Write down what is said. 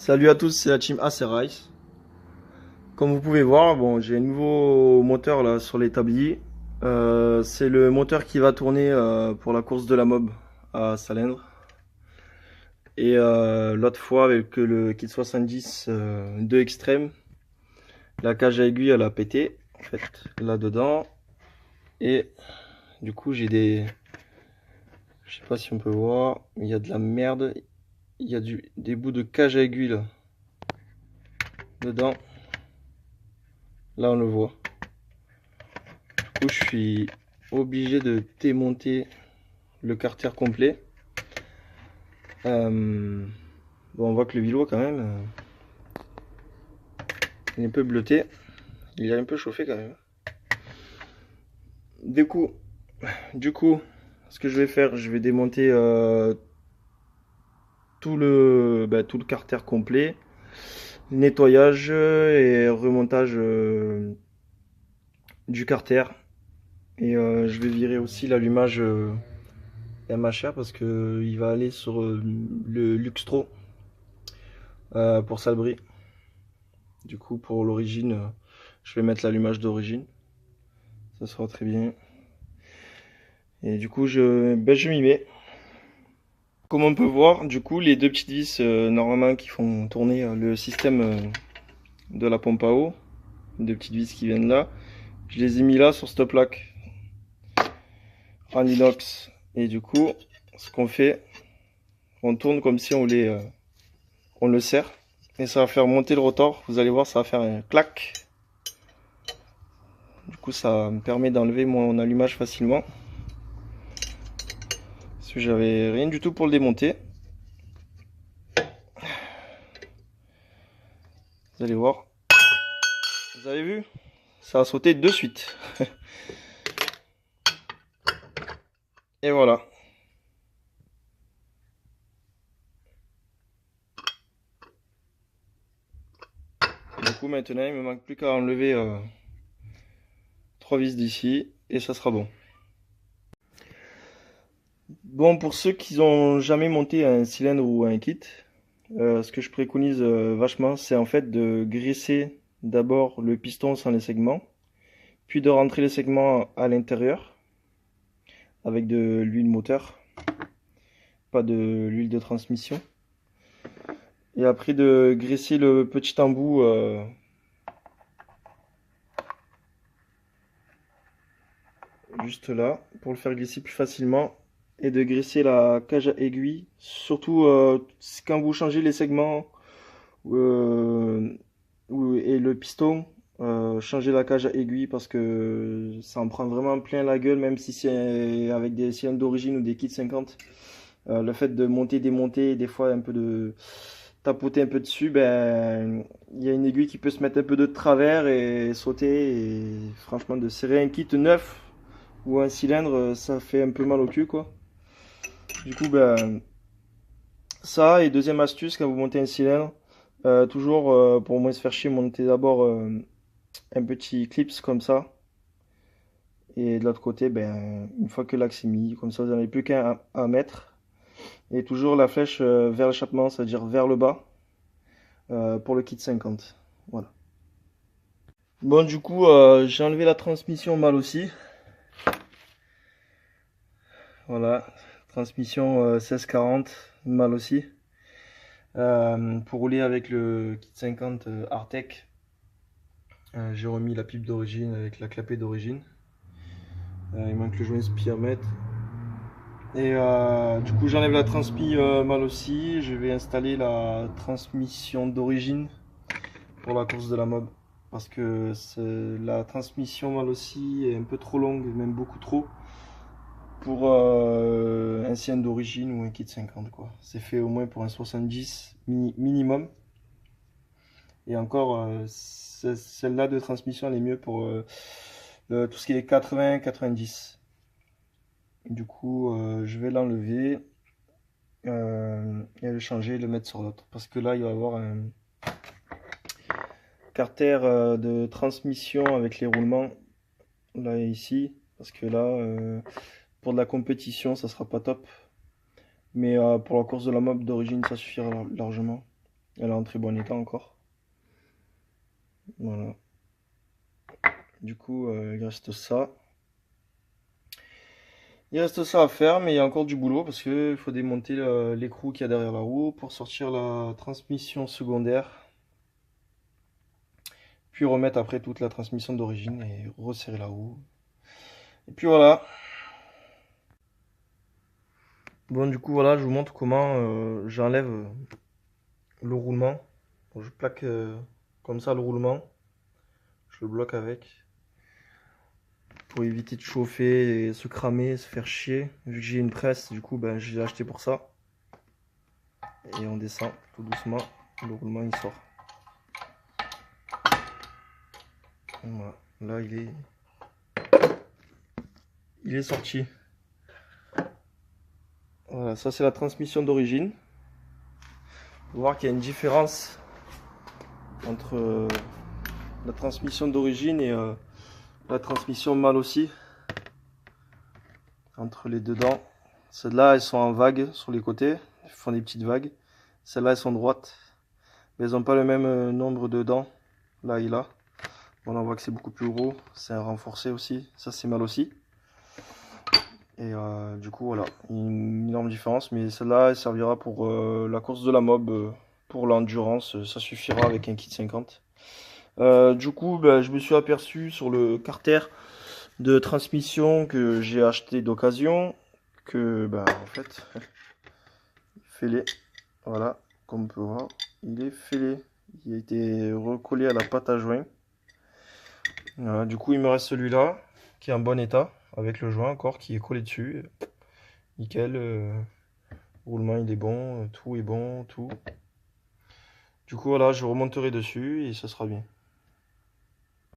Salut à tous, c'est la team Acerice. Comme vous pouvez voir, bon, j'ai un nouveau moteur là sur l'établi. C'est le moteur qui va tourner pour la course de la mob à Salindre. Et l'autre fois avec le kit 70 2 extrême, la cage à aiguille elle a pété en fait là-dedans. Et du coup j'ai des... Je sais pas si on peut voir, il y a de la merde. Il y a des bouts de cage à aiguille là, dedans. Là on le voit. Du coup, je suis obligé de démonter le carter complet. Bon, on voit que le vilo quand même, il est un peu bleuté. Il est un peu chauffé quand même. Du coup, ce que je vais faire, je vais démonter tout le carter complet, nettoyage et remontage du carter. Et je vais virer aussi l'allumage MHR parce que il va aller sur le Luxtro pour Salbris. Du coup, pour l'origine, je vais mettre l'allumage d'origine. Ça sera très bien. Et du coup, je m'y mets. Comme on peut voir, du coup, les deux petites vis normalement qui font tourner le système de la pompe à eau, les deux petites vis qui viennent là, je les ai mis là sur cette plaque en inox. Et du coup, ce qu'on fait, on tourne comme si on le serre. Et ça va faire monter le rotor. Vous allez voir, ça va faire un clac. Du coup, ça me permet d'enlever mon allumage facilement. Parce que j'avais rien du tout pour le démonter. Vous allez voir. Vous avez vu? Ça a sauté de suite. Et voilà. Du coup, maintenant, il me manque plus qu'à enlever 3 vis d'ici. Et ça sera bon. Bon, pour ceux qui n'ont jamais monté un cylindre ou un kit, ce que je préconise vachement, c'est en fait de graisser d'abord le piston sans les segments, puis de rentrer les segments à l'intérieur avec de l'huile moteur, pas de l'huile de transmission. Et après de graisser le petit embout juste là pour le faire glisser plus facilement et de graisser la cage à aiguille, surtout quand vous changez les segments euh, et le piston, changez la cage à aiguille parce que ça en prend vraiment plein la gueule, même si c'est avec des cylindres d'origine ou des kits 50. Le fait de monter, démonter, des fois un peu de tapoter un peu dessus, ben il y a une aiguille qui peut se mettre un peu de travers et sauter. Et franchement, de serrer un kit neuf ou un cylindre, ça fait un peu mal au cul, quoi. Du coup, ben ça. Et deuxième astuce, quand vous montez un cylindre, toujours pour moins se faire chier, montez d'abord un petit clips comme ça. Et de l'autre côté, ben, une fois que l'axe est mis, comme ça vous n'en avez plus qu'un à mettre. Et toujours la flèche vers l'échappement, c'est-à-dire vers le bas, pour le kit 50. Voilà. Bon, du coup, j'ai enlevé la transmission mal aussi. Voilà, transmission 1640 mal aussi. Pour rouler avec le kit 50 Artec, j'ai remis la pipe d'origine avec la clapet d'origine. Il manque le joint spiamètre. Et du coup, j'enlève la transmission mal aussi. Je vais installer la transmission d'origine pour la course de la mob. Parce que la transmission mal aussi est un peu trop longue, même beaucoup trop, pour un CN d'origine ou un kit 50 quoi. C'est fait au moins pour un 70 minimum. Et encore, celle-là de transmission elle est mieux pour tout ce qui est 80-90. Du coup, je vais l'enlever et le changer et le mettre sur l'autre. Parce que là, il va y avoir un carter de transmission avec les roulements là et ici. Parce que là, pour de la compétition, ça sera pas top. Mais pour la course de la mob d'origine, ça suffira largement. Elle est en très bon état encore. Voilà. Du coup, il reste ça. Il reste ça à faire, mais il y a encore du boulot parce qu'il faut démonter l'écrou qu'il y a derrière la roue pour sortir la transmission secondaire. Puis remettre après toute la transmission d'origine et resserrer la roue. Et puis voilà. Bon, du coup, voilà, je vous montre comment j'enlève le roulement. Bon, je plaque comme ça le roulement. Je le bloque avec. Pour éviter de chauffer et se cramer, se faire chier. Vu que j'ai une presse, du coup, ben, je l'ai acheté pour ça. Et on descend tout doucement. Le roulement, il sort. Voilà. Là, il est sorti. Voilà, ça c'est la transmission d'origine. Vous voir qu'il y a une différence entre la transmission d'origine et la transmission mâle aussi. Entre les deux dents. Celles-là, elles sont en vague sur les côtés. Elles font des petites vagues. Celles-là, elles sont droites. Mais elles n'ont pas le même nombre de dents. Là et là. Bon, là, on voit que c'est beaucoup plus gros. C'est un renforcé aussi. Ça, c'est mâle aussi. Et du coup, voilà. Une énorme différence. Mais celle-là, elle servira pour la course de la mob. Pour l'endurance, ça suffira avec un kit 50. Du coup, ben, je me suis aperçu sur le carter de transmission que j'ai acheté d'occasion que, ben, en fait, fêlé. Voilà, comme on peut voir, il est fêlé. Il a été recollé à la pâte à joint. Voilà, du coup, il me reste celui-là qui est en bon état avec le joint encore qui est collé dessus. Nickel. Roulement, il est bon. Tout est bon. Tout. Du coup, voilà, je remonterai dessus et ça sera bien.